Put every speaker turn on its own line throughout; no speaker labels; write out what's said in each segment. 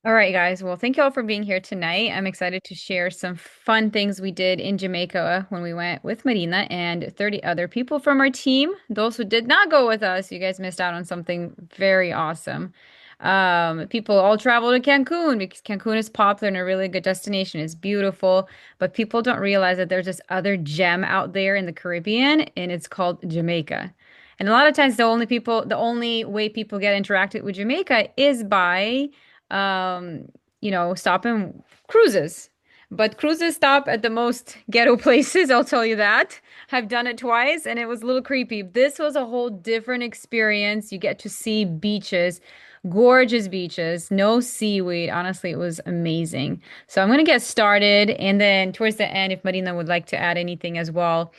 All right, guys. Well, thank you all for being here tonight. I'm excited to share some fun things we did in Jamaica when we went with Marina and 30 other people from our team. Those who did not go with us, you guys missed out on something very awesome. People all travel to Cancun because Cancun is popular and a really good destination. It's beautiful, but people don't realize that there's this other gem out there in the Caribbean, and it's called Jamaica. And a lot of times, the only way people get interacted with Jamaica is by um, stopping cruises. But cruises stop at the most ghetto places, I'll tell you that. I've done it twice and it was a little creepy. This was a whole different experience. You get to see beaches, gorgeous beaches, no seaweed. Honestly, it was amazing. So I'm going to get started and then towards the end, if Marina would like to add anything as well,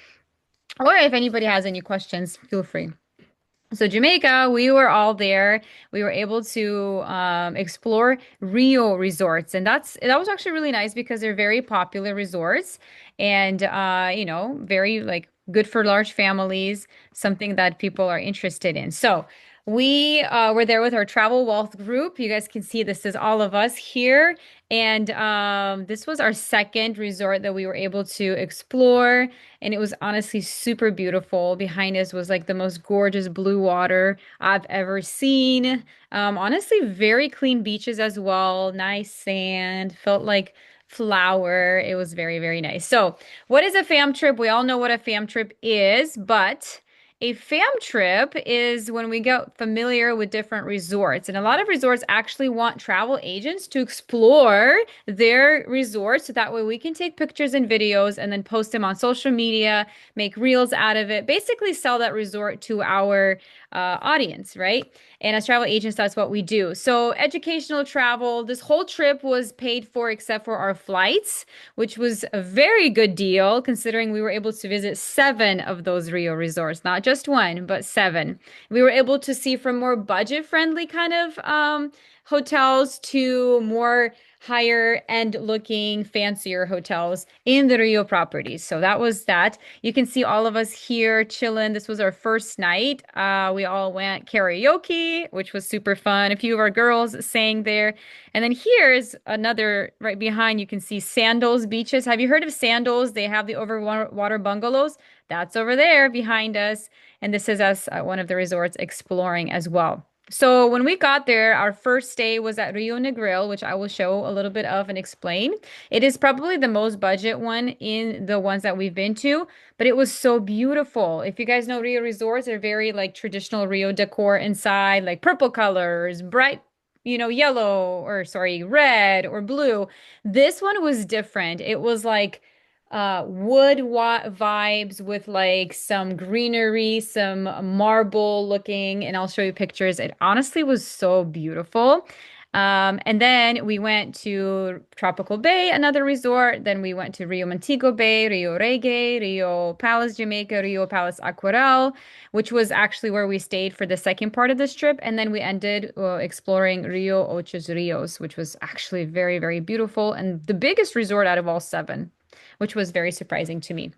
or if anybody has any questions, feel free. So Jamaica, we were all there. We were able to explore Rio resorts, and that was actually really nice because they're very popular resorts, and very like good for large families, something that people are interested in. So we were there with our Travel Wealth group. You guys can see this is all of us here, and this was our second resort that we were able to explore. And it was honestly super beautiful. Behind us was like the most gorgeous blue water I've ever seen. Honestly, very clean beaches as well. Nice sand. Felt like flower. It was very, very nice. So, what is a fam trip? We all know what a fam trip is, but a fam trip is when we get familiar with different resorts. And a lot of resorts actually want travel agents to explore their resorts so that way we can take pictures and videos and then post them on social media, make reels out of it, basically sell that resort to our audience, right? And as travel agents, that's what we do. So, educational travel, this whole trip was paid for except for our flights, which was a very good deal considering we were able to visit seven of those Rio resorts, not just one, but seven. We were able to see from more budget-friendly kind of hotels to more higher end looking, fancier hotels in the Rio properties. So that was that. You can see all of us here chilling. This was our first night. We all went karaoke, which was super fun. A few of our girls sang there. And then here's another right behind. You can see Sandals Beaches. Have you heard of Sandals? They have the overwater bungalows. That's over there behind us. And this is us at one of the resorts exploring as well. So when we got there, our first stay was at Rio Negril, which I will show a little bit of and explain. It is probably the most budget one in the ones that we've been to, but it was so beautiful. If you guys know Rio resorts, they're very like traditional Rio decor inside, like purple colors, bright, yellow or sorry, red or blue. This one was different. It was like wood wa vibes with like some greenery, some marble looking, and I'll show you pictures. It honestly was so beautiful. And then we went to Tropical Bay, another resort. Then we went to Rio Montego Bay, Rio Reggae, Rio Palace Jamaica, Rio Palace Aquarel, which was actually where we stayed for the second part of this trip. And then we ended exploring Rio Ochos Rios, which was actually very, very beautiful and the biggest resort out of all seven, which was very surprising to me.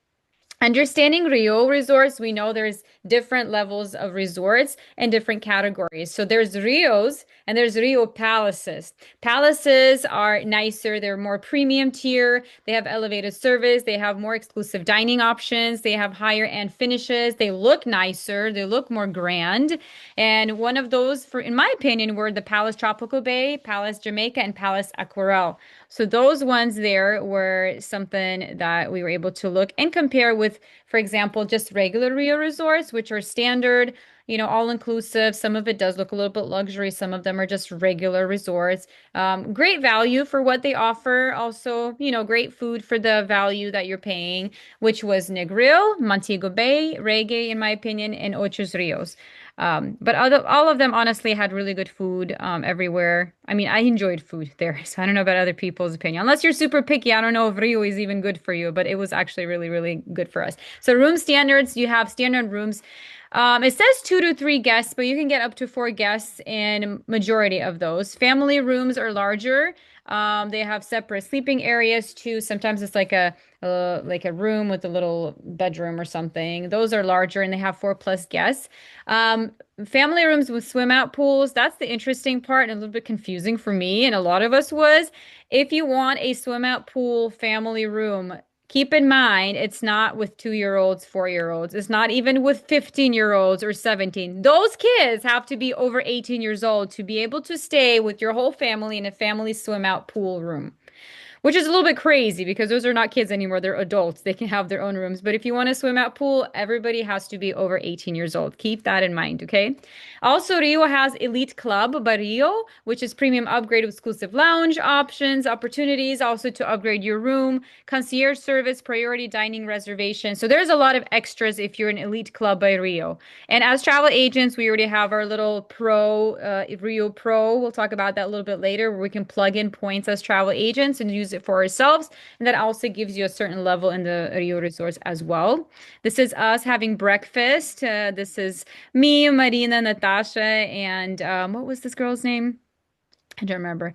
Understanding Rio resorts, we know there's different levels of resorts and different categories. So there's Rios and there's Rio Palaces. Palaces are nicer, they're more premium tier, they have elevated service, they have more exclusive dining options, they have higher end finishes, they look nicer, they look more grand. And one of those, for in my opinion, were the Palace Tropical Bay, Palace Jamaica, and Palace Aquarel. So those ones there were something that we were able to look and compare with, for example, just regular Rio resorts, which are standard, all inclusive. Some of it does look a little bit luxury. Some of them are just regular resorts. Great value for what they offer. Also, great food for the value that you're paying, which was Negril, Montego Bay, Reggae, in my opinion, and Ochos Rios. But all of them honestly had really good food everywhere. I mean, I enjoyed food there, so I don't know about other people's opinion. Unless you're super picky, I don't know if Rio is even good for you, but it was actually really, really good for us. So room standards, you have standard rooms. It says 2 to 3 guests, but you can get up to 4 guests in majority of those. Family rooms are larger. They have separate sleeping areas too. Sometimes it's like a room with a little bedroom or something. Those are larger and they have 4 plus guests. Um, Family rooms with swim out pools. That's the interesting part and a little bit confusing for me and a lot of us was. If you want a swim out pool family room, keep in mind, it's not with 2 year olds, 4 year olds. It's not even with 15 year olds or 17. Those kids have to be over 18 years old to be able to stay with your whole family in a family swim out pool room. Which is a little bit crazy because those are not kids anymore. They're adults. They can have their own rooms. But if you want to swim out pool, everybody has to be over 18 years old. Keep that in mind, okay? Also, Rio has Elite Club by Rio, which is premium upgrade with exclusive lounge options, opportunities also to upgrade your room, concierge service, priority dining reservation. So there's a lot of extras if you're an Elite Club by Rio. And as travel agents, we already have our little Rio Pro. We'll talk about that a little bit later, where we can plug in points as travel agents and use it for ourselves. And that also gives you a certain level in the Rio resorts as well. This is us having breakfast. This is me, Marina, Natasha, and what was this girl's name? I don't remember.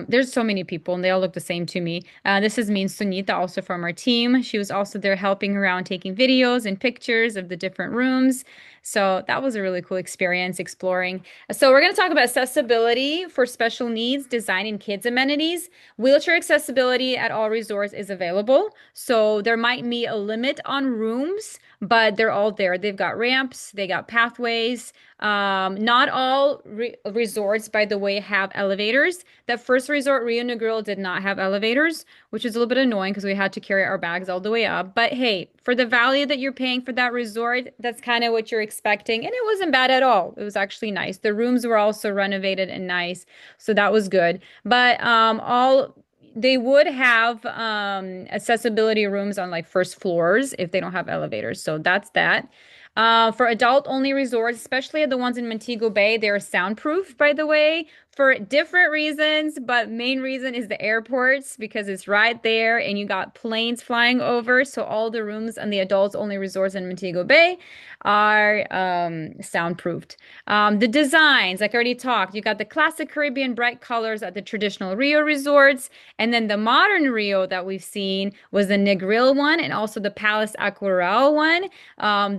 There's so many people and they all look the same to me. This is me and Sunita, also from our team. She was also there helping around taking videos and pictures of the different rooms. So that was a really cool experience exploring. So we're going to talk about accessibility for special needs, design, and kids amenities. Wheelchair accessibility at all resorts is available. So there might be a limit on rooms, but they're all there. They've got ramps, they got pathways. Not all resorts, by the way, have elevators. That first resort, Rio Negril, did not have elevators, which is a little bit annoying because we had to carry our bags all the way up. But hey, for the value that you're paying for that resort, that's kind of what you're expecting. And it wasn't bad at all. It was actually nice. The rooms were also renovated and nice. So that was good. But all they would have accessibility rooms on like first floors if they don't have elevators. So that's that. For adult-only resorts, especially the ones in Montego Bay, they're soundproof, by the way, for different reasons, but main reason is the airports because it's right there and you got planes flying over. So all the rooms on the adults-only resorts in Montego Bay are soundproofed. The designs, like I already talked, you got the classic Caribbean bright colors at the traditional Rio resorts, and then the modern Rio that we've seen was the Negril one and also the Palace Aquarelle one.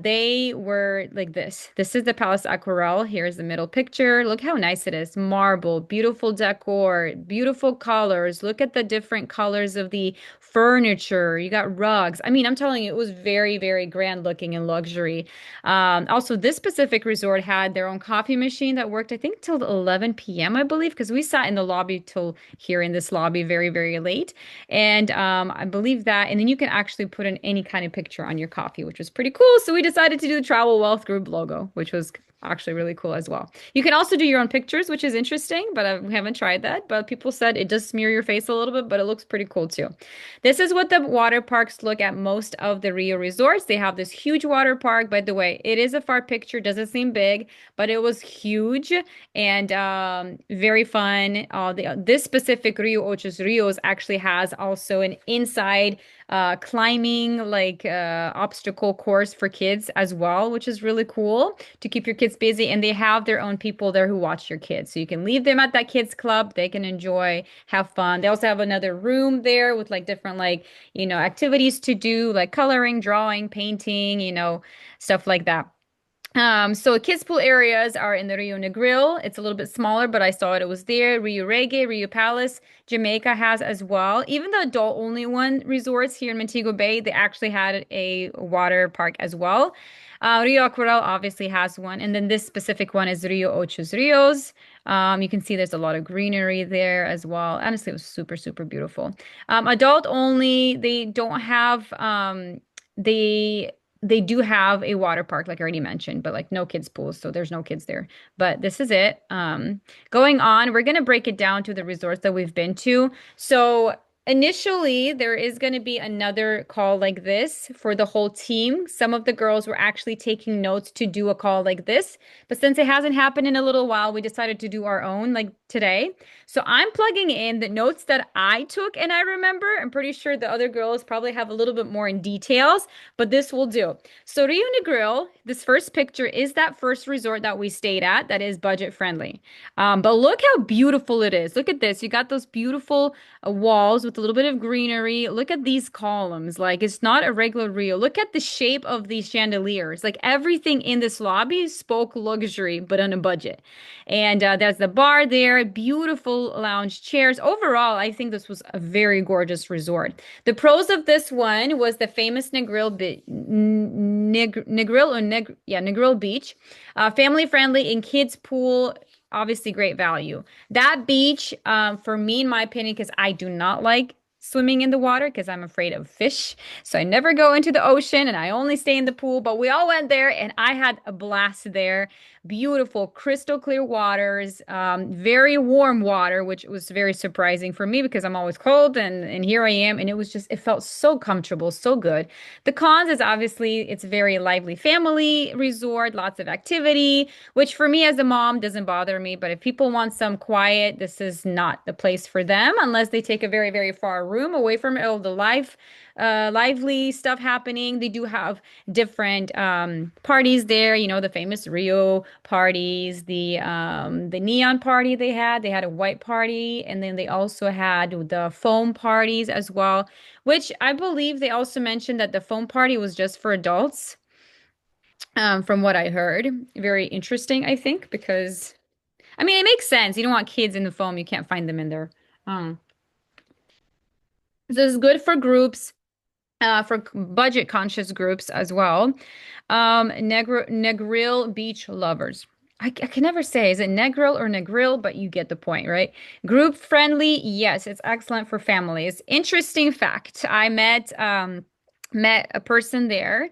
They were like this. This is the Palace Aquarelle. Here's the middle picture. Look how nice it is. Marble, beautiful decor, beautiful colors. Look at the different colors of the furniture. You got rugs. I mean, I'm telling you, it was very, very grand looking and luxury. Also, this specific resort had their own coffee machine that worked, I think, till 11 p.m., I believe, because we sat in the lobby till here in this lobby very, very late. And I believe that. And then you can actually put in any kind of picture on your coffee, which was pretty cool. So we decided to do the Travel Wealth Group logo, which was actually really cool as well. You can also do your own pictures, which is interesting, but we haven't tried that. But people said it does smear your face a little bit, but it looks pretty cool too. This is what the water parks look at most of the Rio resorts. They have this huge water park. By the way, it is a far picture, doesn't seem big, but it was huge and very fun. This specific Rio Ochos Rios actually has also an inside climbing like obstacle course for kids as well, which is really cool to keep your kids busy. And they have their own people there who watch your kids. So you can leave them at that kids club. They can enjoy, have fun. They also have another room there with like different like, activities to do, like coloring, drawing, painting, stuff like that. So kids pool areas are in the Rio Negril. It's a little bit smaller, but I saw it. It was there. Rio Reggae, Rio Palace, Jamaica has as well. Even the adult only one resorts here in Montego Bay, they actually had a water park as well. Rio Aquarel obviously has one. And then this specific one is Rio Ochos Rios. You can see there's a lot of greenery there as well. Honestly, it was super, super beautiful. Adult only, they don't have, they do have a water park, like I already mentioned, but like no kids pools, so there's no kids there. But this is it. Going on, we're gonna break it down to the resorts that we've been to. So Initially, there is going to be another call like this for the whole team. Some of the girls were actually taking notes to do a call like this, but since it hasn't happened in a little while, we decided to do our own like today. So I'm plugging in the notes that I took and I remember. I'm pretty sure the other girls probably have a little bit more in details, but this will do. So Rio Negril, this first picture is that first resort that we stayed at that is budget friendly. But look how beautiful it is. Look at this. You got those beautiful walls with a little bit of greenery. Look at these columns. Like it's not a regular Rio. Look at the shape of these chandeliers. Like everything in this lobby spoke luxury, but on a budget. And there's the bar there, beautiful lounge chairs. Overall, I think this was a very gorgeous resort. The pros of this one was the famous Negril Beach, family friendly and kids pool. Obviously, great value. That beach, for me, in my opinion, because I do not like swimming in the water because I'm afraid of fish. So I never go into the ocean and I only stay in the pool. But we all went there and I had a blast there. Beautiful, crystal clear waters, very warm water, which was very surprising for me because I'm always cold and here I am. And it was just, it felt so comfortable, so good. The cons is obviously it's very lively family resort, lots of activity, which for me as a mom doesn't bother me. But if people want some quiet, this is not the place for them unless they take a very, very far room away from all the lively stuff happening. They do have different parties there, you know, the famous Rio parties, the neon party they had. They had a white party, and then they also had the foam parties as well, which I believe they also mentioned that the foam party was just for adults, from what I heard. Very interesting, I think, because I mean, it makes sense. You don't want kids in the foam. You can't find them in there. Um, so it's good for groups, for budget conscious groups as well. Negril beach lovers. I can never say, is it Negril or Negril, but you get the point, right? Group friendly, yes, it's excellent for families. Interesting fact, I met a person there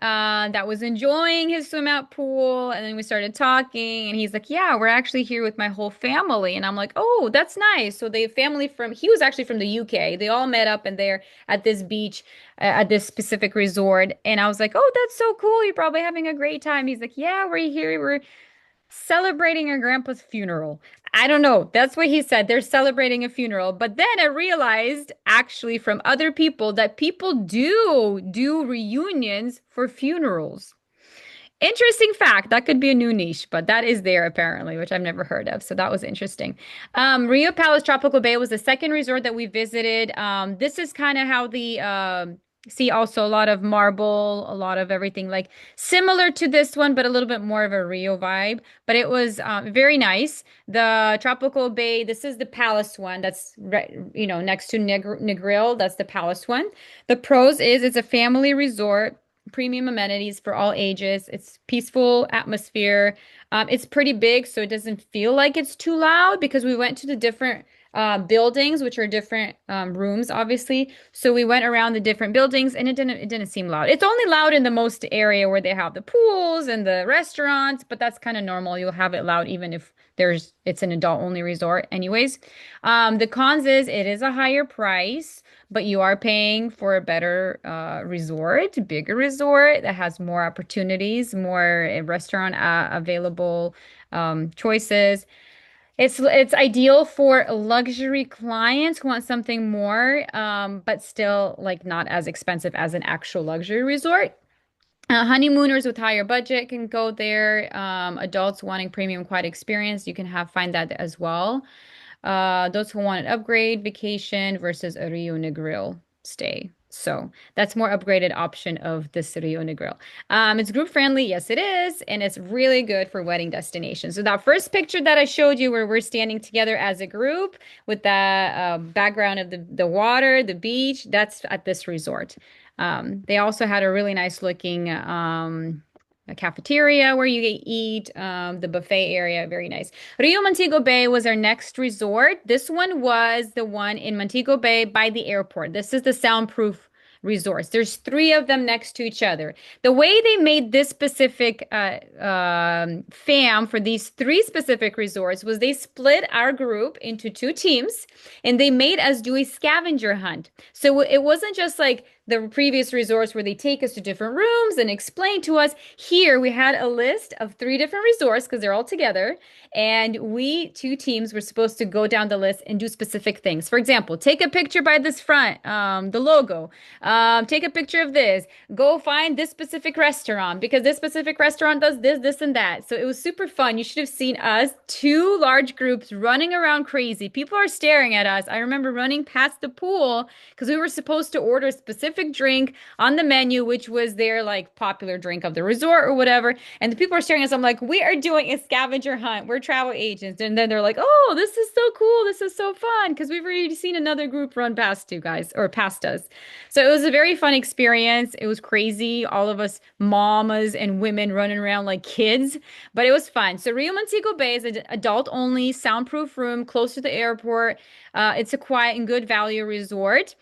that was enjoying his swim out pool. And then we started talking, and he's like, yeah, we're actually here with my whole family. And I'm like, oh, that's nice. So the family from, he was actually from the UK. They all met up and there at this beach, at this specific resort. And I was like, oh, that's so cool. You're probably having a great time. He's like, yeah, we're here. We're celebrating our grandpa's funeral. I don't know. That's what he said. They're celebrating a funeral. But then I realized actually from other people that people do reunions for funerals. Interesting fact. That could be a new niche, but that is there apparently, which I've never heard of. So that was interesting. Rio Palace Tropical Bay was the second resort that we visited. This is kind of how the see also a lot of marble, a lot of everything like similar to this one, but a little bit more of a Rio vibe. But it was very nice. The Tropical Bay, this is the Palace one. That's next to Negril. That's the Palace one. The pros is it's a family resort, premium amenities for all ages. It's peaceful atmosphere. It's pretty big, so it doesn't feel like it's too loud because we went to the different buildings, which are different rooms, obviously. So we went around the different buildings, and it didn't seem loud. It's only loud in the most area where they have the pools and the restaurants, but that's kind of normal. You'll have it loud even if it's an adult only resort, anyways. The cons is it is a higher price, but you are paying for a better resort, bigger resort that has more opportunities, more restaurant available choices. It's ideal for luxury clients who want something more, but still like not as expensive as an actual luxury resort. Honeymooners with higher budget can go there. Adults wanting premium quiet experience, you can find that as well. Those who want an upgrade vacation versus a Rio Negril stay. So that's more upgraded option of this Rio Negril. It's group friendly, yes it is, and it's really good for wedding destinations. So that first picture that I showed you where we're standing together as a group with the background of the water, the beach, that's at this resort. They also had a really nice looking a cafeteria where you eat, the buffet area, very nice. Rio Montego Bay was our next resort. This one was the one in Montego Bay by the airport. This is the soundproof resorts. There's three of them next to each other. The way they made this specific fam for these three specific resorts was they split our group into two teams and they made us do a scavenger hunt. So it wasn't just like the previous resorts where they take us to different rooms and explain to us. Here we had a list of three different resorts because they're all together. And we two teams were supposed to go down the list and do specific things. For example, take a picture by this front, the logo. Take a picture of this. Go find this specific restaurant because this specific restaurant does this, this, and that. So it was super fun. You should have seen us, two large groups running around crazy. People are staring at us. I remember running past the pool because we were supposed to order a specific drink on the menu, which was their like popular drink of the resort or whatever. And the people are staring at us. I'm like, we are doing a scavenger hunt. We're travel agents. And then they're like, oh, this is so cool. This is so fun because we've already seen another group run past you guys or past us. So it was a very fun experience. It was crazy. All of us mamas and women running around like kids, but it was fun. So Rio Montego Bay is an adult only soundproof room close to the airport. It's a quiet and good value resort.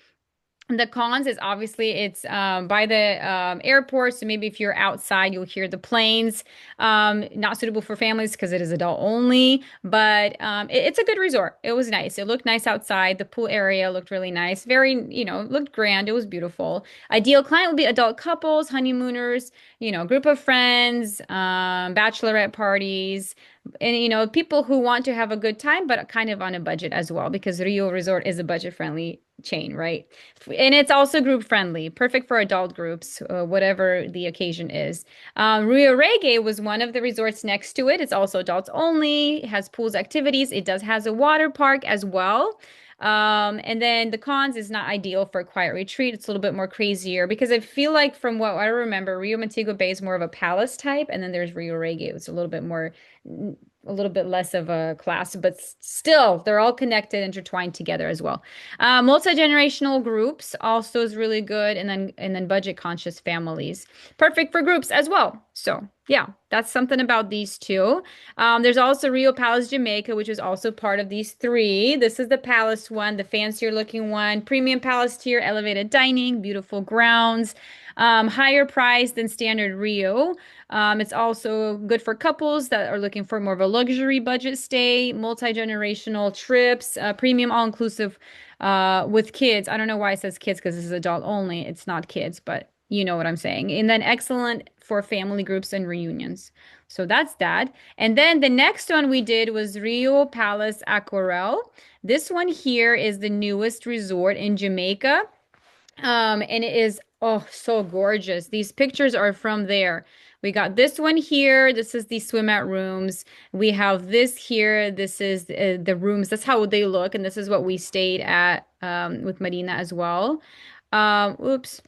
The cons is obviously it's by the airport, so maybe if you're outside, you'll hear the planes. Not suitable for families because it is adult only, but it's a good resort. It was nice. It looked nice outside. The pool area looked really nice. Very, looked grand. It was beautiful. Ideal client would be adult couples, honeymooners, group of friends, bachelorette parties, and people who want to have a good time, but kind of on a budget as well, because Rio Resort is a budget-friendly chain, right? And it's also group friendly, perfect for adult groups, whatever the occasion is. Rio Reggae was one of the resorts next to it. It's also adults only, it has pools activities. It does has a water park as well. And then the cons is not ideal for a quiet retreat. It's a little bit more crazier because I feel like from what I remember, Rio Montego Bay is more of a palace type, and then there's Rio Reggae. It's a little bit more, a little bit less of a class, but still, they're all connected, intertwined together as well. Multi-generational groups also is really good, and then budget conscious families, perfect for groups as well. So yeah, that's something about these two. There's also Rio Palace Jamaica, which is also part of these three. This is the palace one, the fancier looking one, premium palace tier, elevated dining, beautiful grounds, higher price than standard Rio. It's also good for couples that are looking for more of a luxury budget stay, multi-generational trips, premium all-inclusive with kids. I don't know why it says kids because this is adult only. It's not kids, but you know what I'm saying. And then excellent for family groups and reunions. So that's that. And then the next one we did was Rio Palace Aquarel. This one here is the newest resort in Jamaica. And it is, oh, so gorgeous. These pictures are from there. We got this one here. This is the swim out rooms. We have this here. This is the rooms. That's how they look. And this is what we stayed at with Marina as well. Oops.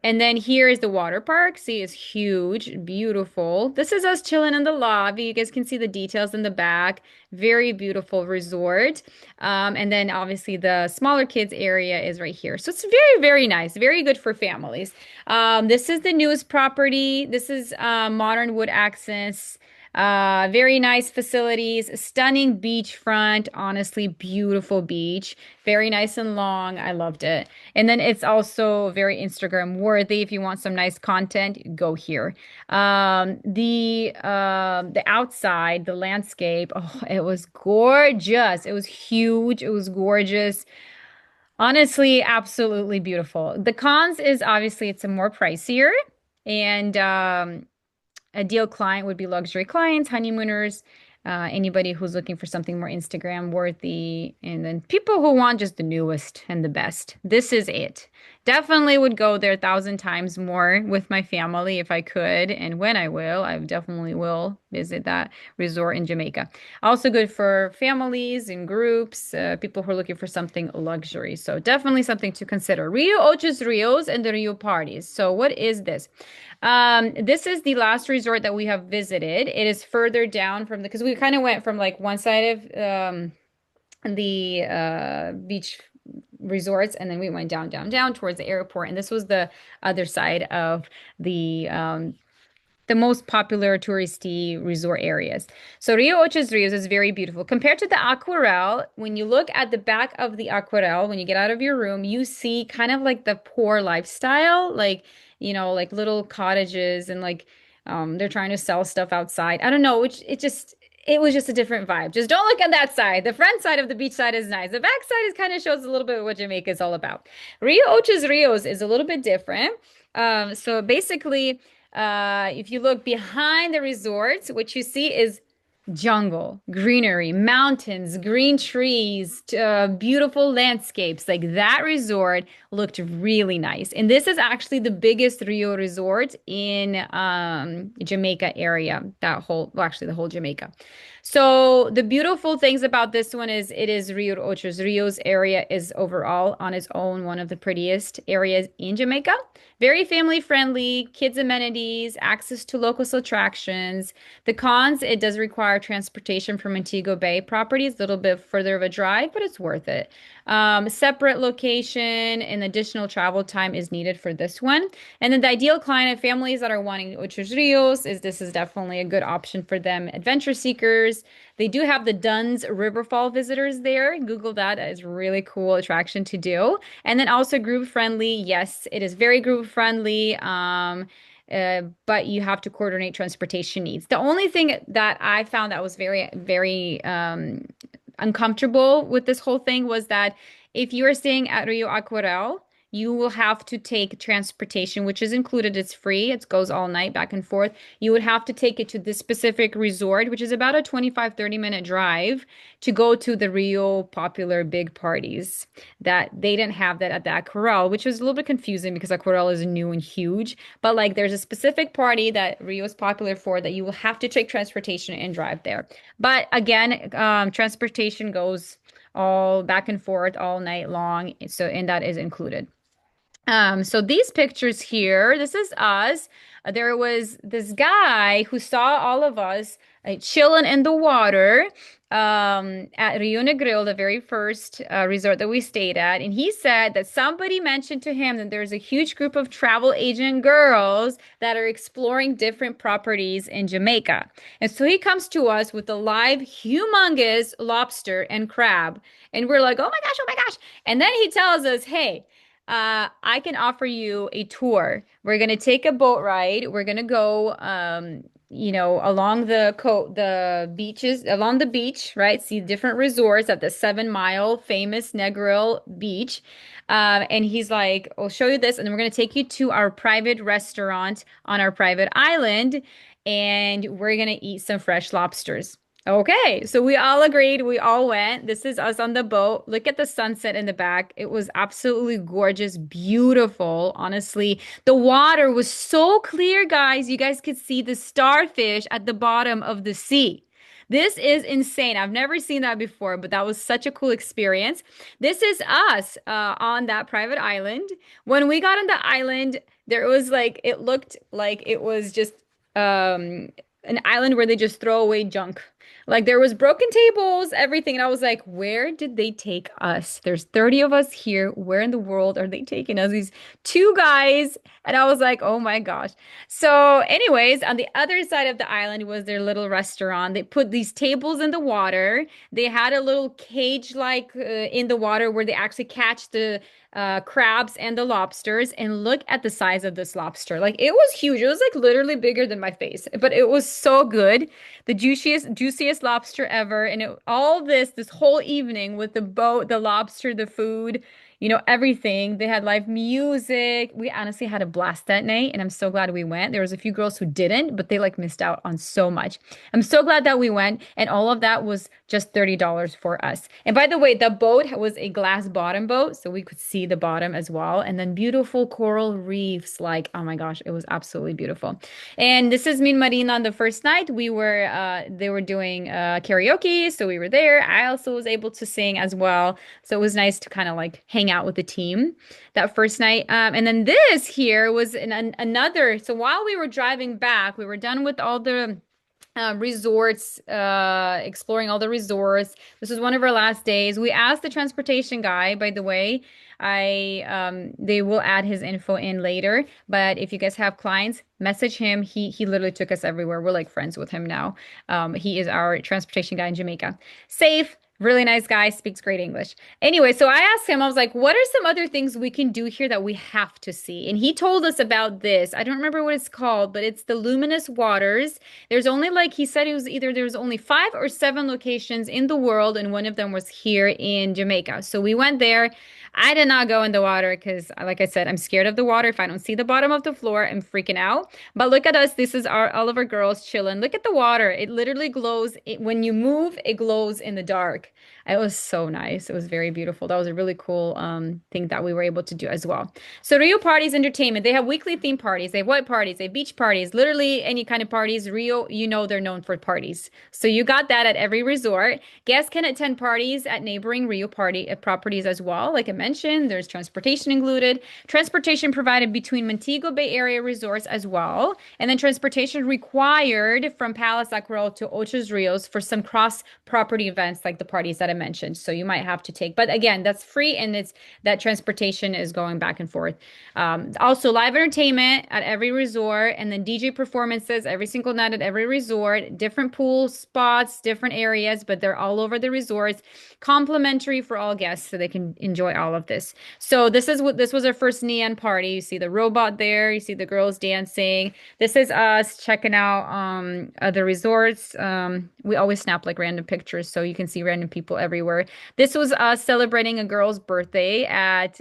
And then here is the water park. See, it's huge, beautiful. This is us chilling in the lobby. You guys can see the details in the back. Very beautiful resort. And then obviously the smaller kids area is right here. So it's very, very nice. Very good for families. This is the newest property. This is modern wood accents. Very nice facilities, stunning beachfront, honestly, beautiful beach, very nice and long. I loved it. And then it's also very Instagram worthy. If you want some nice content, go here. The outside, the landscape, oh, it was gorgeous. It was huge. It was gorgeous. Honestly, absolutely beautiful. The cons is obviously it's a more pricier and ideal client would be luxury clients, honeymooners, anybody who's looking for something more Instagram worthy, and then people who want just the newest and the best. This is it. Definitely would go there 1,000 times more with my family if I could, and when I will, I definitely will visit that resort in Jamaica. Also good for families and groups, people who are looking for something luxury. So definitely something to consider. Rio Ochos Rios and the Rio parties. So what is this? This is the last resort that we have visited. It is further down from because we kind of went from like one side of the beach resorts, and then we went down, down, down towards the airport. And this was the other side of the the most popular touristy resort areas. So Rio Ocho's Rios is very beautiful. Compared to the Aquarel, when you look at the back of the Aquarel, when you get out of your room, you see kind of like the poor lifestyle, like, like little cottages and like they're trying to sell stuff outside. I don't know, which it was just a different vibe. Just don't look at that side. The front side of the beach side is nice. The back side is kind of shows a little bit of what Jamaica is all about. Rio Ocho's Rios is a little bit different. So basically, if you look behind the resorts, what you see is jungle, greenery, mountains, green trees, beautiful landscapes. Like that resort looked really nice. And this is actually the biggest Rio resort in Jamaica area, well, actually the whole Jamaica. So the beautiful things about this one is it is Rio Ochos. Rio's area is overall on its own one of the prettiest areas in Jamaica. Very family friendly, kids amenities, access to local attractions. The cons, it does require transportation from Montego Bay properties, a little bit further of a drive, but it's worth it. Separate location and additional travel time is needed for this one. And then the ideal client of families that are wanting Ochos Rios is this is definitely a good option for them. Adventure seekers. They do have the Dunn's Riverfall visitors there. Google that. That is a really cool attraction to do. And then also group friendly. Yes, it is very group friendly. But you have to coordinate transportation needs. The only thing that I found that was very, very uncomfortable with this whole thing was that if you are staying at Rio Aquarel, you will have to take transportation, which is included. It's free. It goes all night back and forth. You would have to take it to this specific resort, which is about a 25-30 minute drive to go to the Rio popular big parties that they didn't have that at the Aquarel, which was a little bit confusing because Aquarel is new and huge. But like there's a specific party that Rio is popular for that you will have to take transportation and drive there. But again, transportation goes all back and forth all night long. So, and that is included. So these pictures here, this is us. There was this guy who saw all of us chilling in the water at Rio Negril, the very first resort that we stayed at. And he said that somebody mentioned to him that there's a huge group of travel agent girls that are exploring different properties in Jamaica. And so he comes to us with a live, humongous lobster and crab. And we're like, oh my gosh, oh my gosh. And then he tells us, hey, I can offer you a tour. We're gonna take a boat ride. We're gonna go, along the beaches, along the beach, right? See different resorts at the 7 Mile famous Negril Beach. And he's like, "I'll show you this, and then we're gonna take you to our private restaurant on our private island, and we're gonna eat some fresh lobsters." Okay, so we all agreed. We all went. This is us on the boat. Look at the sunset in the back. It was absolutely gorgeous, beautiful. Honestly, the water was so clear, guys. You guys could see the starfish at the bottom of the sea. This is insane. I've never seen that before, but that was such a cool experience. This is us on that private island. When we got on the island, there was like, it looked like it was just an island where they just throw away junk. Like there was broken tables, everything. And I was like, where did they take us? There's 30 of us here. Where in the world are they taking us? These two guys. And I was like, oh my gosh. So anyways, on the other side of the island was their little restaurant. They put these tables in the water. They had a little cage like in the water where they actually catch the crabs and the lobsters, and look at the size of this lobster. Like it was huge. It was like literally bigger than my face, but it was so good. The juiciest lobster ever. And all this whole evening with the boat, the lobster, the food, everything. They had live music. We honestly had a blast that night, and I'm so glad we went. There was a few girls who didn't, but they like missed out on so much. I'm so glad that we went, and all of that was just $30 for us. And by the way, the boat was a glass bottom boat, so we could see the bottom as well. And then beautiful coral reefs. Like, oh my gosh, it was absolutely beautiful. And this is me and Marina on the first night. They were doing karaoke, so we were there. I also was able to sing as well. So it was nice to kind of like hang out with the team that first night. And then this here was another. So while we were driving back, we were done with all the resorts, exploring all the resorts. This was one of our last days. We asked the transportation guy, by the way. They will add his info in later, but if you guys have clients, message him. He literally took us everywhere. We're like friends with him now. He is our transportation guy in Jamaica. Safe, really nice guy, speaks great English. Anyway, so I asked him, I was like, what are some other things we can do here that we have to see? And he told us about this. I don't remember what it's called, but it's the luminous waters. There's only like he said it was either there was only 5 or 7 locations in the world, and one of them was here in Jamaica. So we went there. I did not go in the water because, like I said, I'm scared of the water. If I don't see the bottom of the floor, I'm freaking out. But look at us. This is our all of our girls chilling. Look at the water. It literally glows. When you move, it glows in the dark. It was so nice. It was very beautiful. That was a really cool thing that we were able to do as well. So Rio Parties Entertainment, they have weekly theme parties. They have what parties? They have beach parties, literally any kind of parties. Rio, you know they're known for parties. So you got that at every resort. Guests can attend parties at neighboring Rio party properties as well. Like I mentioned, there's transportation included. Transportation provided between Montego Bay Area resorts as well. And then transportation required from Palace Aquarel to Ochos Rios for some cross-property events like the parties that I mentioned. So you might have to take, but again, that's free and it's that transportation is going back and forth. Also, live entertainment at every resort, and then DJ performances every single night at every resort, different pool spots, different areas, but they're all over the resorts. Complimentary for all guests, so they can enjoy all of this. So this was our first neon party. You see the robot there, you see the girls dancing. This is us checking out other resorts. We always snap like random pictures so you can see random people everywhere. This was us celebrating a girl's birthday at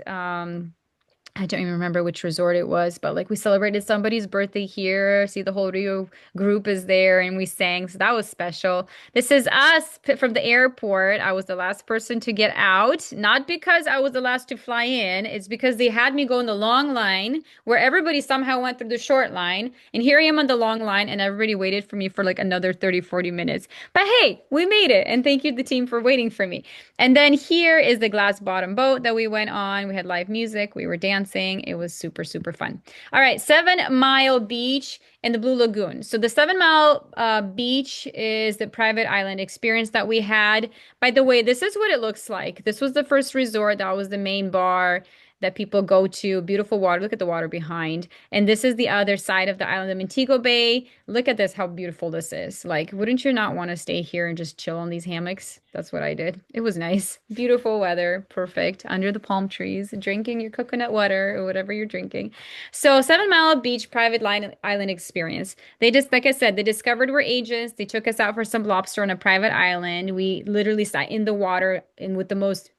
I don't even remember which resort it was, but like we celebrated somebody's birthday here. See, the whole Rio group is there and we sang. So that was special. This is us from the airport. I was the last person to get out, not because I was the last to fly in. It's because they had me go in the long line where everybody somehow went through the short line. And here I am on the long line and everybody waited for me for like another 30, 40 minutes. But hey, we made it. And thank you to the team for waiting for me. And then here is the glass bottom boat that we went on. We had live music. We were dancing. It was super, super fun. All right, 7 Mile Beach in the Blue Lagoon. So the 7 Mile Beach is the private island experience that we had. By the way, this is what it looks like. This was the first resort. That was the main bar that people go to. Beautiful water. Look at the water behind. And this is the other side of the island of Montego Bay. Look at this, how beautiful this is. Like, wouldn't you not want to stay here and just chill on these hammocks? That's what I did. It was nice. Beautiful weather. Perfect. Under the palm trees, drinking your coconut water or whatever you're drinking. So 7 Mile Beach private island experience. They just, like I said, they discovered we're agents. They took us out for some lobster on a private island. We literally sat in the water and with the most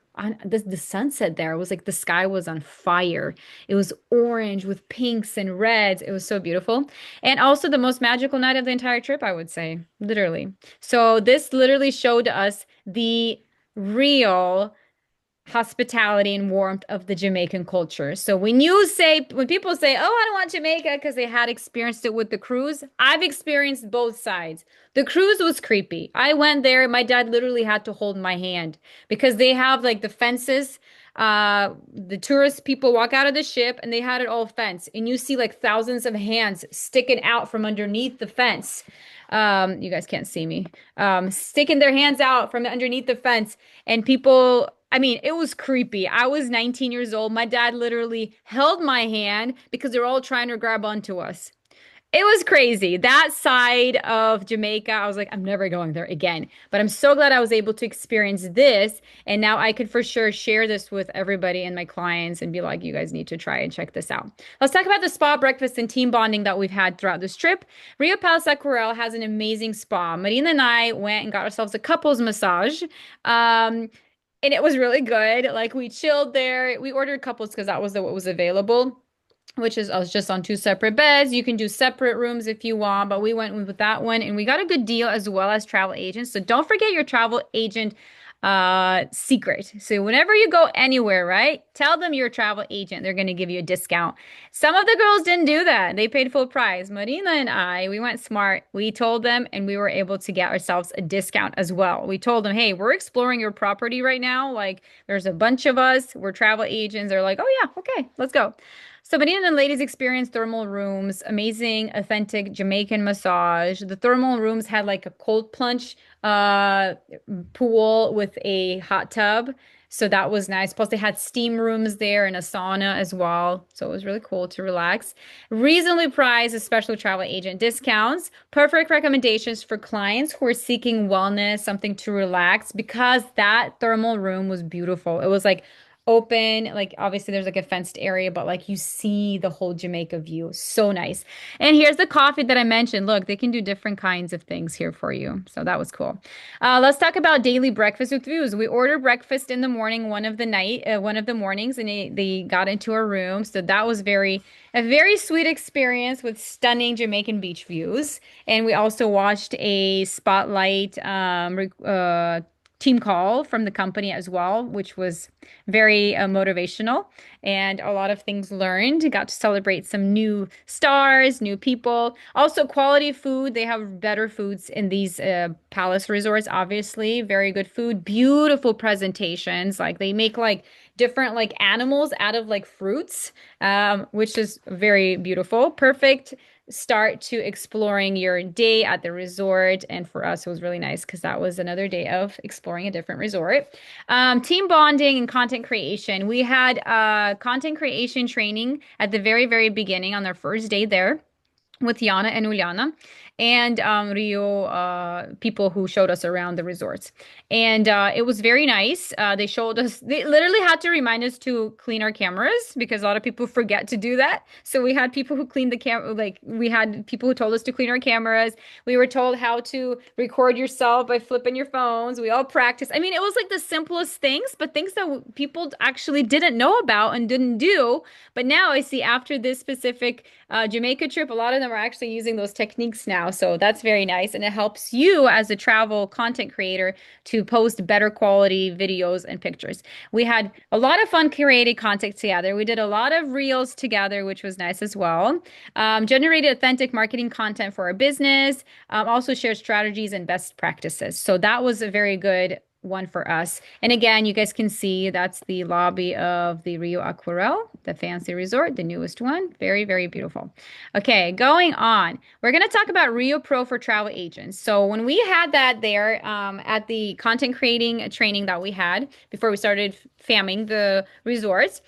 the sunset there was like the sky was on fire. It was orange with pinks and reds. It was so beautiful. And also the most magical night of the entire trip, I would say, literally. So this literally showed us the real hospitality and warmth of the Jamaican culture. So when people say, "Oh, I don't want Jamaica," because they had experienced it with the cruise, I've experienced both sides. The cruise was creepy. I went there, my dad literally had to hold my hand because they have like the fences. The tourist people walk out of the ship and they had it all fenced, and you see like thousands of hands sticking out from underneath the fence. You guys can't see me. Sticking their hands out from underneath the fence, and people, I mean, it was creepy. I was 19 years old. My dad literally held my hand because they're all trying to grab onto us. It was crazy. That side of Jamaica, I was like, I'm never going there again. But I'm so glad I was able to experience this. And now I could for sure share this with everybody and my clients and be like, you guys need to try and check this out. Let's talk about the spa, breakfast, and team bonding that we've had throughout this trip. Rio Palace Aquarel has an amazing spa. Marina and I went and got ourselves a couples massage. And it was really good. Like we chilled there. We ordered couples because that was what was available, which is I was just on 2 separate beds. You can do separate rooms if you want, but we went with that one and we got a good deal as well as travel agents. So don't forget your travel agent secret. So whenever you go anywhere, right? Tell them you're a travel agent. They're going to give you a discount. Some of the girls didn't do that. They paid full price. Marina and I, we went smart. We told them and we were able to get ourselves a discount as well. We told them, hey, we're exploring your property right now. Like there's a bunch of us. We're travel agents. They're like, oh yeah, okay, let's go. So, Medina and the ladies experienced thermal rooms, amazing, authentic Jamaican massage. The thermal rooms had like a cold plunge uh, pool with a hot tub. So that was nice. Plus, they had steam rooms there and a sauna as well. So it was really cool to relax. Reasonably priced, especially travel agent discounts. Perfect recommendations for clients who are seeking wellness, something to relax, because that thermal room was beautiful. It was like open, like obviously there's like a fenced area, but like you see the whole Jamaica view. So nice. And here's the coffee that I mentioned. Look, they can do different kinds of things here for you. So that was cool. Let's talk about daily breakfast with views. We ordered breakfast in the morning, one of the mornings, and they got into our room. So that was a very sweet experience with stunning Jamaican beach views. And we also watched a spotlight team call from the company as well, which was very motivational and a lot of things learned. Got to celebrate some new stars, new people. Also, quality food. They have better foods in these palace resorts, obviously. Very good food, beautiful presentations. Like they make like different like animals out of like fruits, which is very beautiful. Perfect start to exploring your day at the resort. And for us, it was really nice because that was another day of exploring a different resort. Team bonding and content creation. We had content creation training at the very, very beginning on their first day there with Yana and Uliana and Rio people who showed us around the resorts. And it was very nice. They showed us, they literally had to remind us to clean our cameras because a lot of people forget to do that. So we had people who cleaned the camera, like we had people who told us to clean our cameras. We were told how to record yourself by flipping your phones. We all practiced. I mean, it was like the simplest things, but things that people actually didn't know about and didn't do. But now I see after this specific Jamaica trip, a lot of them are actually using those techniques now. So that's very nice. And it helps you as a travel content creator to post better quality videos and pictures. We had a lot of fun creating content together. We did a lot of reels together, which was nice as well. Generated authentic marketing content for our business. Also shared strategies and best practices. So that was a very good one for us. And again, you guys can see that's the lobby of the Rio Aquarel, the fancy resort, the newest one. Very, very beautiful. Okay, going on. We're going to talk about Rio Pro for travel agents. So when we had that there at the content creating training that we had before we started famming the resorts,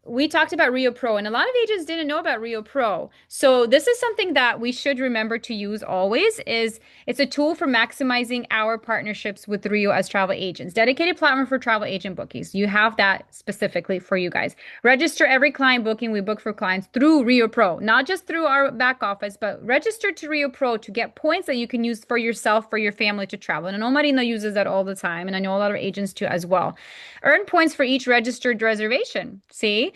we talked about Rio Pro, and a lot of agents didn't know about Rio Pro. So this is something that we should remember to use always is it's a tool for maximizing our partnerships with Rio as travel agents. Dedicated platform for travel agent bookings. You have that specifically for you guys. Register every client booking we book for clients through Rio Pro, not just through our back office, but register to Rio Pro to get points that you can use for yourself, for your family to travel. And I know Marina uses that all the time, and I know a lot of agents too as well. Earn points for each registered reservation. See?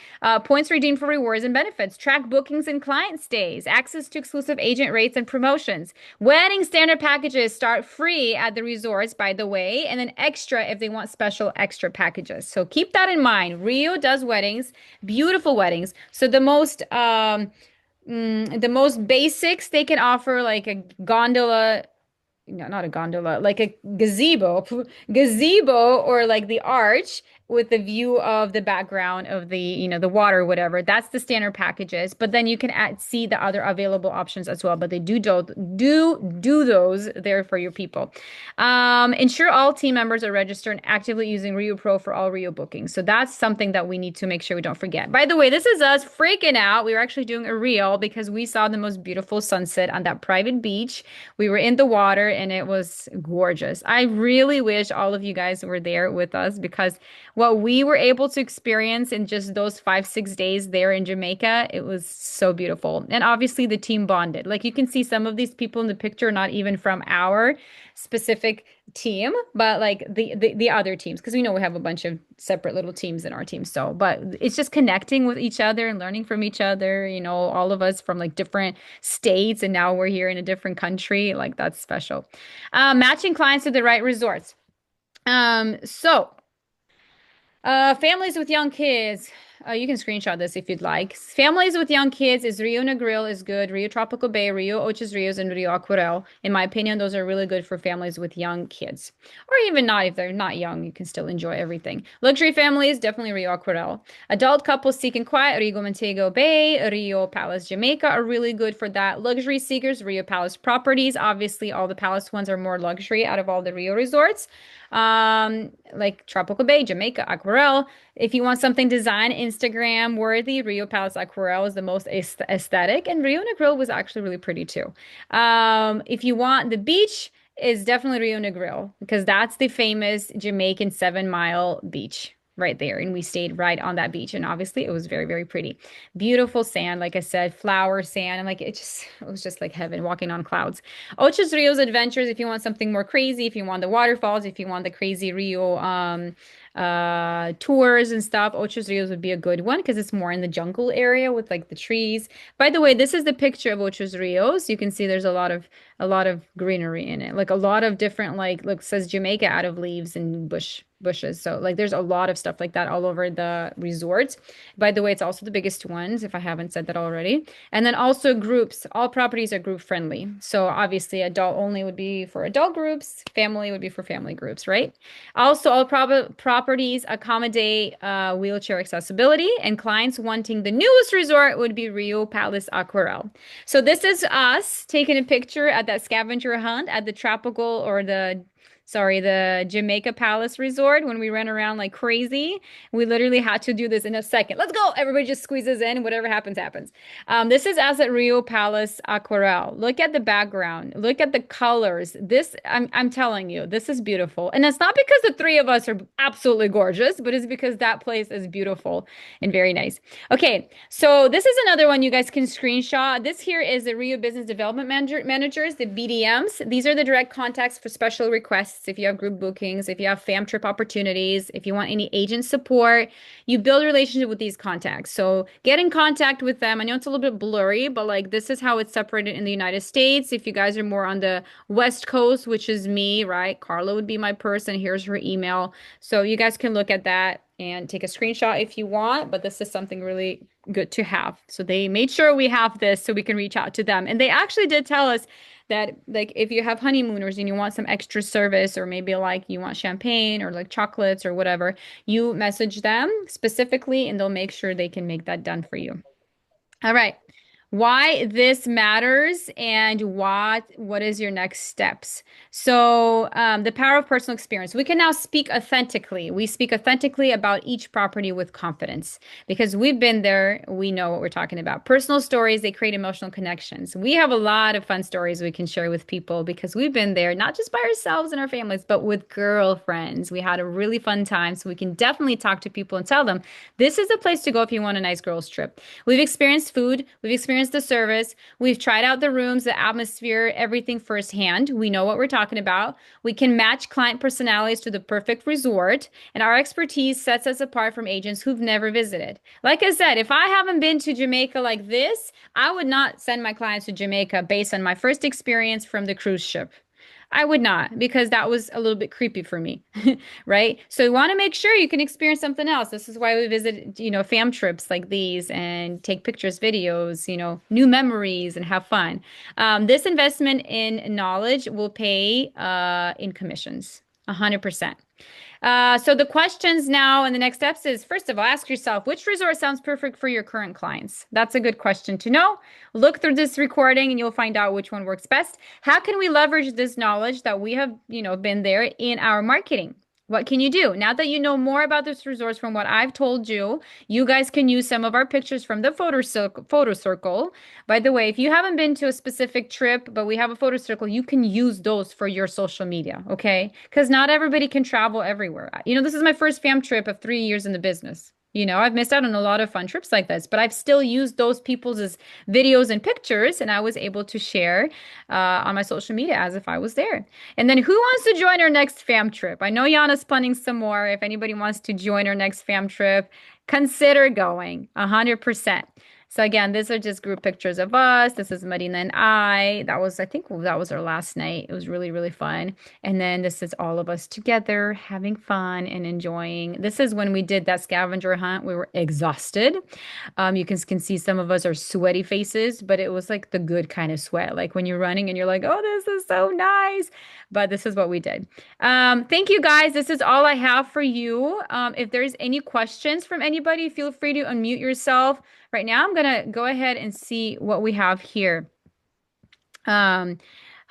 Points redeemed for rewards and benefits. Track bookings and client stays. Access to exclusive agent rates and promotions. Wedding standard packages start free at the resorts, by the way, and then extra if they want special extra packages. So keep that in mind. Rio does weddings, beautiful weddings. So the most basics they can offer, like a gondola, no, not a gondola, like a gazebo, or like the arch with the view of the background of the water or whatever. That's the standard packages. But then you can see the other available options as well. But they do those there for your people. Ensure all team members are registered and actively using Rio Pro for all Rio bookings. So that's something that we need to make sure we don't forget. By the way, this is us freaking out. We were actually doing a reel because we saw the most beautiful sunset on that private beach. We were in the water and it was gorgeous. I really wish all of you guys were there with us because what we were able to experience in just those 5, 6 days there in Jamaica, it was so beautiful. And obviously the team bonded. Like you can see some of these people in the picture, not even from our specific team, but like the other teams, because we know we have a bunch of separate little teams in our team. So, but it's just connecting with each other and learning from each other, all of us from like different states, and now we're here in a different country. Like that's special. Matching clients to the right resorts. So families with young kids, You can screenshot this if you'd like. Families with young kids is Rio Negril is good. Rio Tropical Bay, Rio Ochos Rios, and Rio Aquarel. In my opinion, those are really good for families with young kids. Or even not, if they're not young, you can still enjoy everything. Luxury families, definitely Rio Aquarel. Adult couples seeking quiet, Rio Montego Bay, Rio Palace Jamaica are really good for that. Luxury seekers, Rio Palace Properties. Obviously, all the Palace ones are more luxury out of all the Rio resorts. Like Tropical Bay, Jamaica, Aquarel. If you want something design Instagram worthy, Rio Palace Aquarel is the most aesthetic, and Rio Negril was actually really pretty too. If you want the beach, is definitely Rio Negril because that's the famous Jamaican 7 Mile beach right there. And we stayed right on that beach. And obviously it was very, very pretty. Beautiful sand, like I said, flower sand. And like it was just like heaven walking on clouds. Ochos Rios Adventures, if you want something more crazy, if you want the waterfalls, if you want the crazy Rio tours and stuff, Ochos Rios would be a good one because it's more in the jungle area with like the trees. By the way, this is the picture of Ochos Rios. You can see there's a lot of greenery in it. Like a lot of different like look says Jamaica out of leaves and bushes. So like there's a lot of stuff like that all over the resort. By the way, it's also the biggest ones if I haven't said that already. And then also groups. All properties are group friendly. So obviously adult only would be for adult groups, family would be for family groups, right? Also, all properties accommodate wheelchair accessibility, and clients wanting the newest resort would be Rio Palace Aquarel. So this is us taking a picture at that scavenger hunt at the tropical or the Jamaica Palace Resort when we ran around like crazy. We literally had to do this in a second. Let's go. Everybody just squeezes in. Whatever happens, happens. This is us at Rio Palace Aquarel. Look at the background. Look at the colors. I'm telling you, this is beautiful. And it's not because the three of us are absolutely gorgeous, but it's because that place is beautiful and very nice. Okay, so this is another one you guys can screenshot. This here is the Rio Business Development Managers, the BDMs. These are the direct contacts for special requests if you have group bookings, if you have fam trip opportunities, if you want any agent support, you build a relationship with these contacts. So get in contact with them. I know it's a little bit blurry, but like this is how it's separated in the United States. If you guys are more on the West Coast, which is me, right? Carla would be my person. Here's her email. So you guys can look at that and take a screenshot if you want, but this is something really good to have. So they made sure we have this so we can reach out to them. And they actually did tell us that like if you have honeymooners and you want some extra service or maybe like you want champagne or like chocolates or whatever, you message them specifically and they'll make sure they can make that done for you. All right. Why this matters and what is your next steps? So the power of personal experience. We can now speak authentically. We speak authentically about each property with confidence because we've been there. We know what we're talking about. Personal stories, they create emotional connections. We have a lot of fun stories we can share with people because we've been there, not just by ourselves and our families, but with girlfriends. We had a really fun time. So we can definitely talk to people and tell them this is the place to go if you want a nice girls trip. We've experienced food. We've experienced the service. We've tried out the rooms, the atmosphere, everything firsthand. We know what we're talking about. We can match client personalities to the perfect resort, and our expertise sets us apart from agents who've never visited. Like I said, if I haven't been to Jamaica like this, I would not send my clients to Jamaica based on my first experience from the cruise ship. I would not because that was a little bit creepy for me, right? So you want to make sure you can experience something else. This is why we visit, fam trips like these and take pictures, videos, new memories and have fun. This investment in knowledge will pay in commissions, 100%. So the questions now and the next steps is, first of all, ask yourself, which resort sounds perfect for your current clients? That's a good question to know. Look through this recording and you'll find out which one works best. How can we leverage this knowledge that we have, been there in our marketing? What can you do? Now that you know more about this resource from what I've told you, you guys can use some of our pictures from the photo circle. By the way, if you haven't been to a specific trip, but we have a photo circle, you can use those for your social media, okay? Because not everybody can travel everywhere. This is my first fam trip of 3 years in the business. I've missed out on a lot of fun trips like this, but I've still used those people's as videos and pictures, and I was able to share on my social media as if I was there. And then who wants to join our next fam trip? I know Yana's planning some more. If anybody wants to join our next fam trip, consider going 100%. So again, these are just group pictures of us. This is Marina and I. I think that was our last night. It was really, really fun. And then this is all of us together having fun and enjoying. This is when we did that scavenger hunt. We were exhausted. You can see some of us are sweaty faces, but it was like the good kind of sweat. Like when you're running and you're like, oh, this is so nice. But this is what we did. Thank you guys. This is all I have for you. If there's any questions from anybody, feel free to unmute yourself. Right now, I'm gonna go ahead and see what we have here. Um,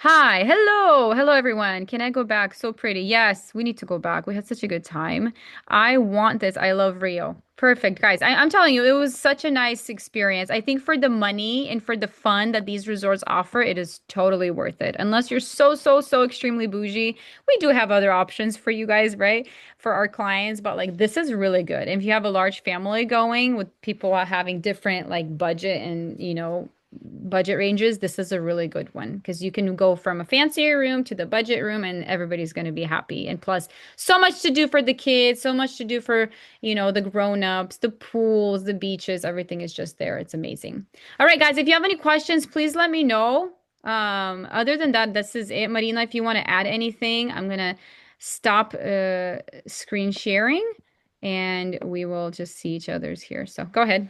Hi, hello everyone. Can I go back? So pretty. Yes, we need to go back. We had such a good time. I want this. I love Rio. Perfect, guys. I'm telling you, it was such a nice experience. I think for the money and for the fun that these resorts offer, it is totally worth it. Unless you're so extremely bougie, we do have other options for you guys, right? For our clients, but like this is really good. If you have a large family going with people having different like budget and, budget ranges, this is a really good one because you can go from a fancier room to the budget room and everybody's going to be happy. And plus, so much to do for the kids, so much to do for, the grown-ups, the pools, the beaches, everything is just there. It's amazing. All right, guys, if you have any questions, please let me know. Other than that, this is it. Marina, if you want to add anything, I'm going to stop screen sharing and we will just see each other's here. So go ahead.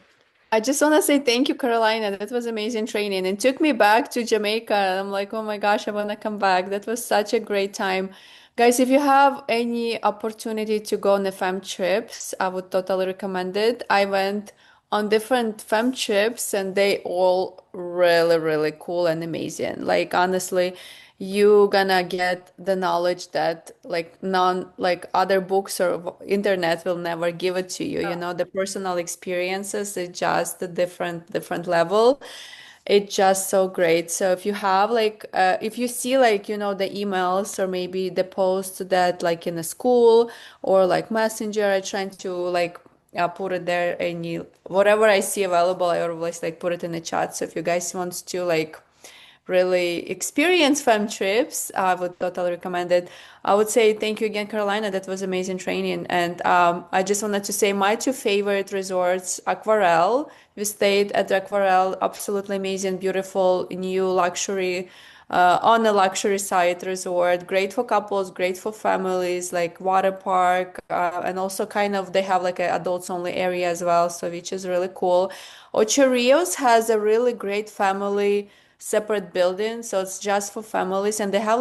I just want to say thank you, Carolina. That was amazing training. It took me back to Jamaica. I'm like, oh my gosh, I want to come back. That was such a great time. Guys, if you have any opportunity to go on the FAM trips, I would totally recommend it. I went on different FAM trips and they all really, really cool and amazing. Like honestly, you gonna get the knowledge that like other books or internet will never give it to you. You know, the personal experiences is just a different level. It's just so great. So if you have if you see the emails or maybe the post that like in a school or like messenger, I trying to put it there, any whatever I see available, I always like put it in the chat. So if you guys want to really experience fun trips, I would totally recommend it. I would say thank you again, Carolina. That was amazing training. And I just wanted to say my two favorite resorts, Aquarelle. We stayed at the Aquarelle, absolutely amazing, beautiful, new luxury, on a luxury side resort. Great for couples, great for families, like water park, and also kind of they have like an adults only area as well, so which is really cool. Ocho Rios has a really great family separate building, so it's just for families, and they have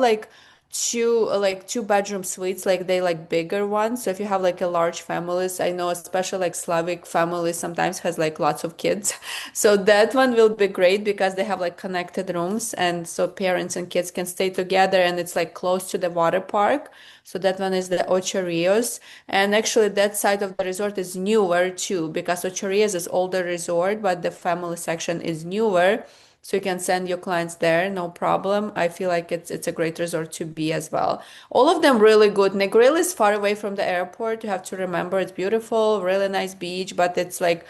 two bedroom suites, like they like bigger ones. So if you have like a large families, I know especially like Slavic families sometimes has like lots of kids. So that one will be great because they have like connected rooms, and so parents and kids can stay together, and it's like close to the water park. So that one is the Ocho Rios. And actually that side of the resort is newer too, because Ocho Rios is older resort, but the family section is newer. So you can send your clients there, no problem. I feel like it's a great resort to be as well. All of them really good. Negril is far away from the airport. You have to remember it's beautiful, really nice beach, but it's like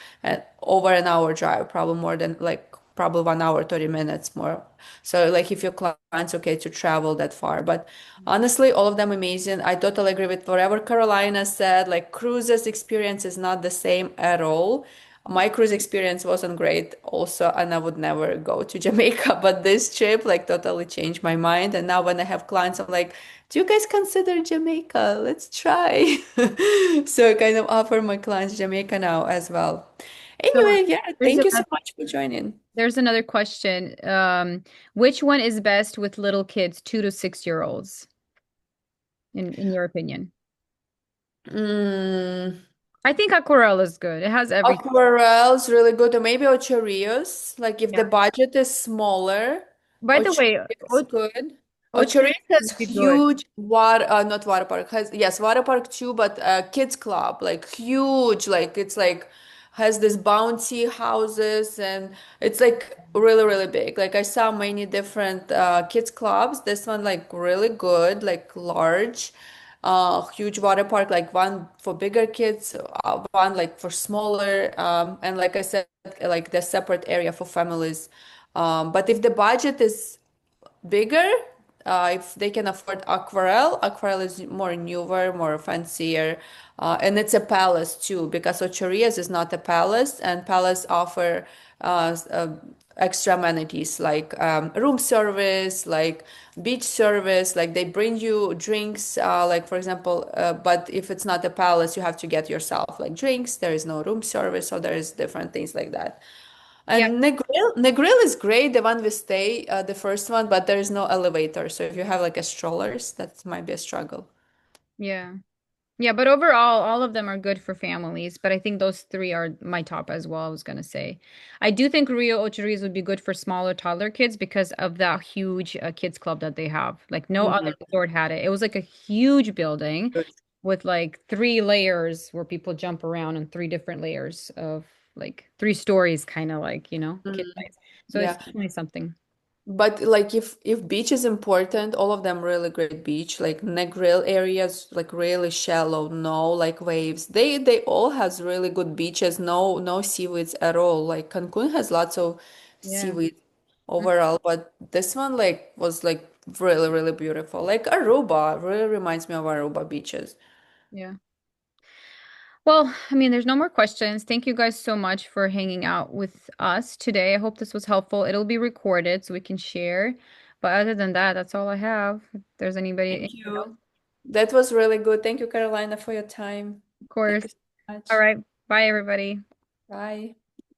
over an hour drive, probably more than like probably 1 hour, 30 minutes more. So like if your client's okay to travel that far. But honestly, all of them amazing. I totally agree with whatever Carolina said. Like cruises experience is not the same at all. My cruise experience wasn't great also, and I would never go to Jamaica. But this trip like totally changed my mind. And now when I have clients, I'm like, do you guys consider Jamaica? Let's try. So I kind of offer my clients Jamaica now as well.
So
Anyway, yeah,
there's
thank you so
another,
much for joining.
there's another question. Which one is best with little kids, 2 to 6 year olds, in your opinion?
Mm.
I think Aquarelle is good. It has everything.
Aquarel's really good, or maybe Ocherios. Like if the
Yeah.
budget is smaller,
By the way,
Ocherios good.
Ocho
Ocherios has
would be good.
huge not water park, has yes, water park too, but kids club, like huge, like it's like has this bouncy houses, and it's like really, really big. Like I saw many different kids clubs. This one like really good, like large. Huge water park, like one for bigger kids, one like for smaller, and like I said, like the separate area for families. But if the budget is bigger, if they can afford Aquarelle. Aquarelle is more newer, more fancier, and it's a palace too, because Ocherias is not a palace, and palace offer extra amenities like room service, like beach service, like they bring you drinks, like for example, but if it's not a palace, you have to get yourself like drinks. There is no room service, so there is different things like that.
Yeah,
And Negril is great, the one we stay, the first one, but there is no elevator. So if you have like a strollers, that might be a struggle.
yeah. Yeah, but overall, all of them are good for families. But I think those three are my top as well, I was gonna say. I do think Rio Ocheriz would be good for smaller toddler kids because of that huge kids club that they have. Like no other
Mhm.
resort had it. It was like a huge building with like three layers where people jump around and three different layers of like three stories, kind of like, kid
Mhm.
size. So it's
Yeah.
definitely something.
But like if beach is important, all of them really great beach. Like Negril areas, like really shallow, no like waves. They all has really good beaches, no seaweeds at all. Like Cancun has lots of
Yeah.
seaweed
Mm,
overall, but this one like was like really beautiful. Like Aruba really reminds me of Aruba beaches.
yeah. Well, I mean, there's no more questions. Thank you guys so much for hanging out with us today. I hope this was helpful. It'll be recorded so we can share. But other than that, that's all I have. If there's
Thank
anything else,
you. That was really good. Thank you, Carolina, for your time.
of
Thank
course.
you so
All
much.
right. Bye, everybody.
Bye.